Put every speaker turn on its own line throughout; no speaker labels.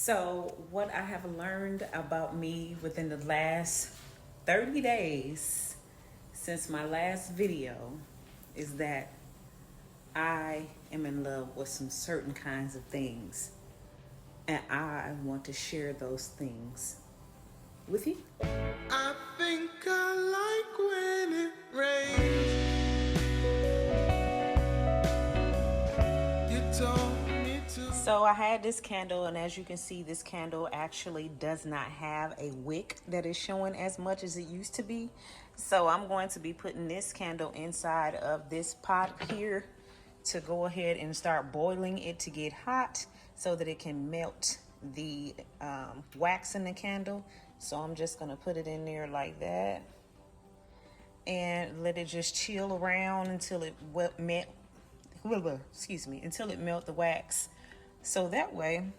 So, what I have learned about me within the last 30 days since my last video is that I am in love with some certain kinds of things, and I want to share those things with you. I think I like when it rains. So I had this candle, and as you can see, this candle actually does not have a wick that is showing as much as it used to be. So I'm going to be putting this candle inside of this pot here to go ahead and start boiling it to get hot so that it can melt the wax in the candle. So I'm just going to put it in there like that and let it just chill around until it until it melt the wax. So that way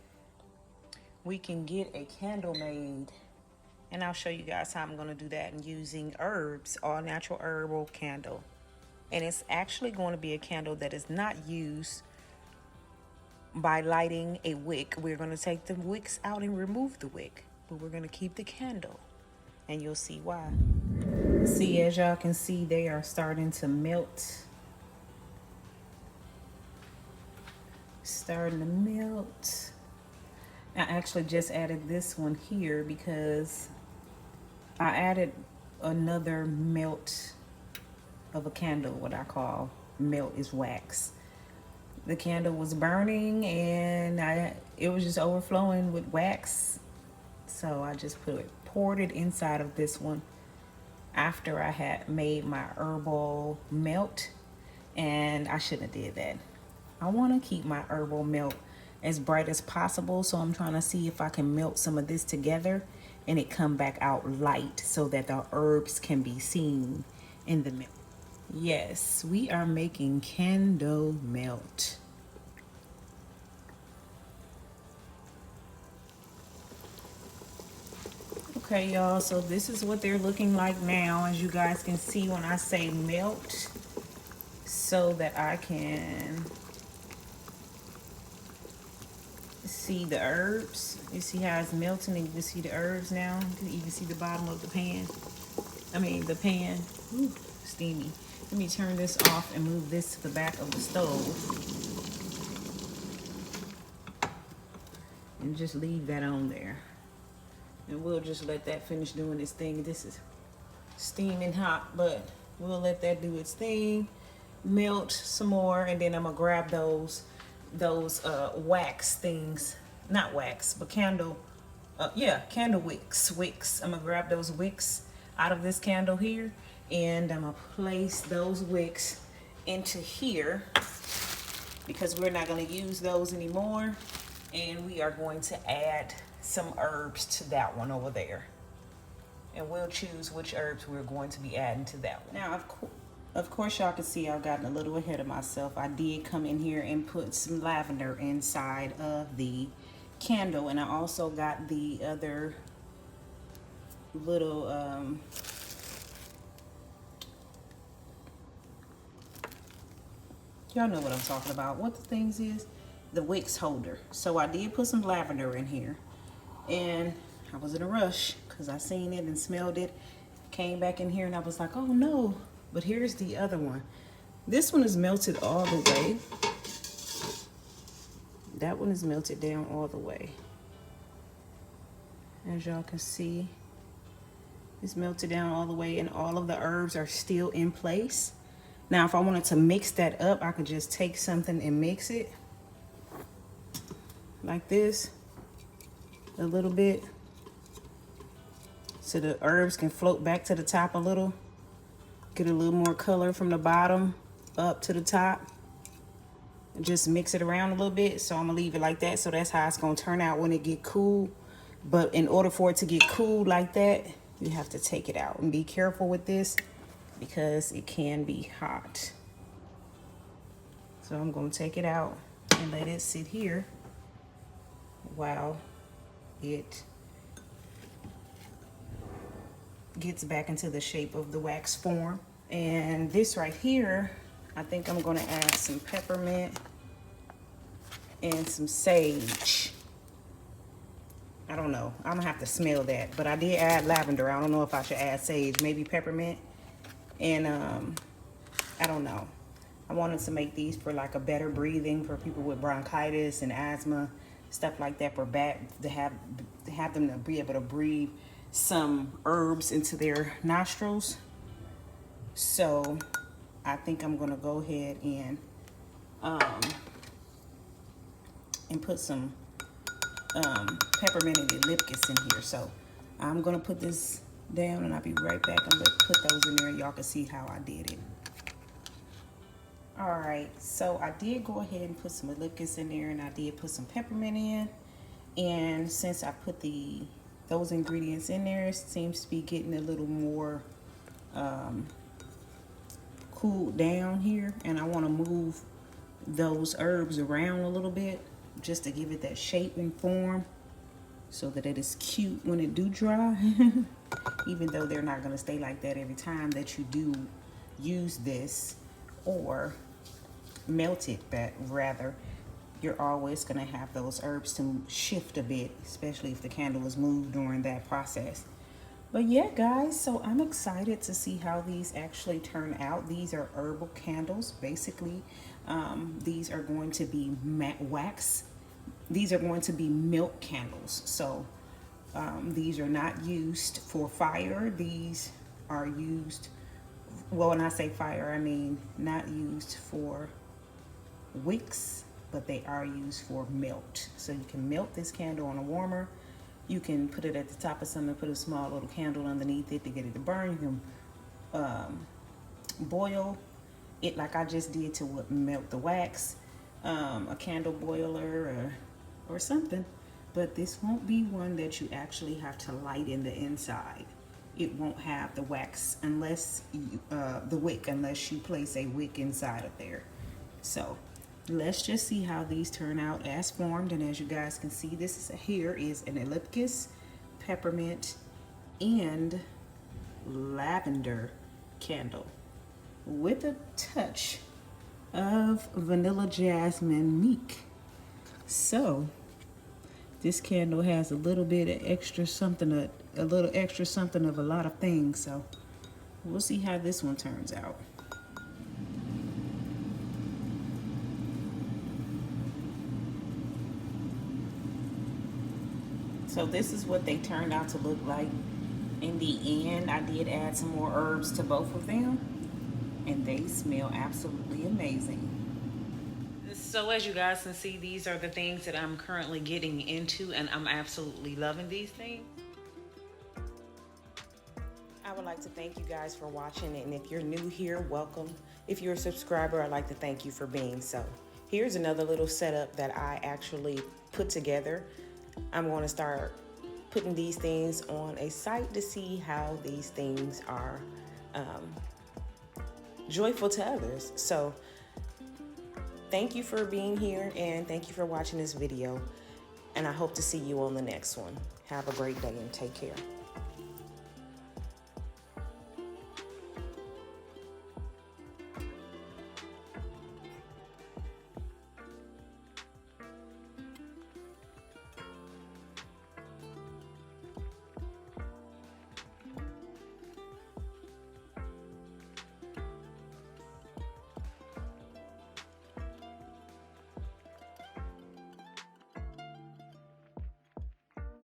we can get a candle made. And I'll show you guys how I'm going to do that and using herbs, all natural herbal candle. And it's actually going to be a candle that is not used by lighting a wick. We're going to take the wicks out and remove the wick, but we're going to keep the candle, and you'll see why. See, as y'all can see, they are starting to melt. Starting to melt. I actually just added this one here because I added another melt of a candle. What I call melt is wax. The candle was burning and it was just overflowing with wax, so I just poured it inside of this one after I had made my herbal melt. And I shouldn't have did that. I want to keep my herbal melt as bright as possible, so I'm trying to see if I can melt some of this together and it come back out light so that the herbs can be seen in the melt. Yes, we are making candle melt. Okay, y'all, so this is what they're looking like now, as you guys can see when I say melt, so that I can see the herbs. You see how it's melting, and you can see the herbs now. You can see the bottom of the pan. The pan. Ooh, steamy. Let me turn this off and move this to the back of the stove. And just leave that on there. And we'll just let that finish doing its thing. This is steaming hot, but we'll let that do its thing. Melt some more, and then I'm gonna grab those wax things, not wax, but candle wicks. I'm gonna grab those wicks out of this candle here, and I'm gonna place those wicks into here because we're not gonna use those anymore, and we are going to add some herbs to that one over there, and we'll choose which herbs we're going to be adding to that one. Now, of course, y'all can see I've gotten a little ahead of myself. I did come in here and put some lavender inside of the candle, and I also got the other little y'all know what I'm talking about. What the things is? The wicks holder. So I did put some lavender in here, and I was in a rush because I seen it and smelled it. Came back in here and I was like, oh no. But here's the other one. This one is melted all the way. That one is melted down all the way. As y'all can see, it's melted down all the way, and all of the herbs are still in place. Now, if I wanted to mix that up, I could just take something and mix it like this a little bit, so the herbs can float back to the top a little. Get a little more color from the bottom up to the top, and just mix it around a little bit. So I'm gonna leave it like that. So that's how it's gonna turn out when it get cool. But in order for it to get cool like that, you have to take it out, and be careful with this because it can be hot. So I'm gonna take it out and let it sit here while it gets back into the shape of the wax form. And this right here, I think I'm gonna add some peppermint and some sage. I don't know. I'm gonna have to smell that. But I did add lavender. I don't know if I should add sage, maybe peppermint. And I don't know. I wanted to make these for like a better breathing for people with bronchitis and asthma, stuff like that, for to have them to be able to breathe some herbs into their nostrils. So I think I'm gonna go ahead and put some peppermint and eucalyptus in here. So I'm gonna put this down and I'll be right back. I'm gonna put those in there and y'all can see how I did it. All right, so I did go ahead and put some eucalyptus in there, and I did put some peppermint in. And since I put those ingredients in there, it seems to be getting a little more cooled down here. And I want to move those herbs around a little bit just to give it that shape and form so that it is cute when it do dry. Even though they're not going to stay like that every time that you do use this or melt it, but rather you're always going to have those herbs to shift a bit, especially if the candle is moved during that process. But yeah, guys, so I'm excited to see how these actually turn out. These are herbal candles. Basically, these are going to be matte wax. These are going to be milk candles. So these are not used for fire. These are used, well, when I say fire, I mean not used for wicks, but they are used for melt. So you can melt this candle on a warmer. You can put it at the top of something, put a small little candle underneath it to get it to burn. You can boil it like I just did to melt the wax, a candle boiler or something. But this won't be one that you actually have to light in the inside. It won't have the wax unless the wick, unless you place a wick inside of there. So let's just see how these turn out as formed. And as you guys can see, here is an eucalyptus, peppermint, and lavender candle with a touch of vanilla jasmine meek. So this candle has a little bit of extra something, a little extra something of a lot of things. So we'll see how this one turns out. So this is what they turned out to look like. In the end, I did add some more herbs to both of them, and they smell absolutely amazing. So as you guys can see, these are the things that I'm currently getting into, and I'm absolutely loving these things. I would like to thank you guys for watching, and if you're new here, welcome. If you're a subscriber, I'd like to thank you for being so. Here's another little setup that I actually put together. I'm going to start putting these things on a site to see how these things are joyful to others. So thank you for being here, and thank you for watching this video, and I hope to see you on the next one. Have a great day and take care.